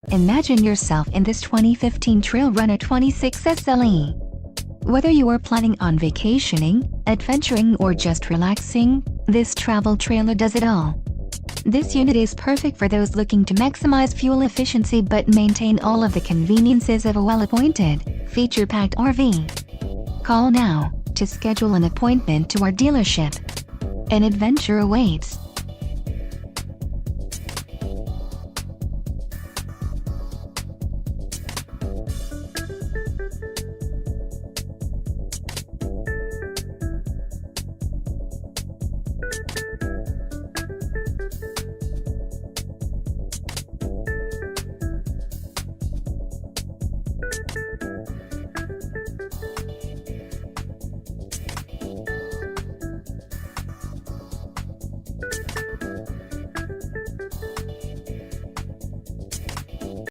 Imagine yourself in this 2015 Trail Runner 26 SLE. Whether you are planning on vacationing, adventuring or just relaxing, this travel trailer does it all. This unit is perfect for those looking to maximize fuel efficiency but maintain all of the conveniences of a well-appointed, feature-packed RV. Call now to schedule an appointment to our dealership. An adventure awaits.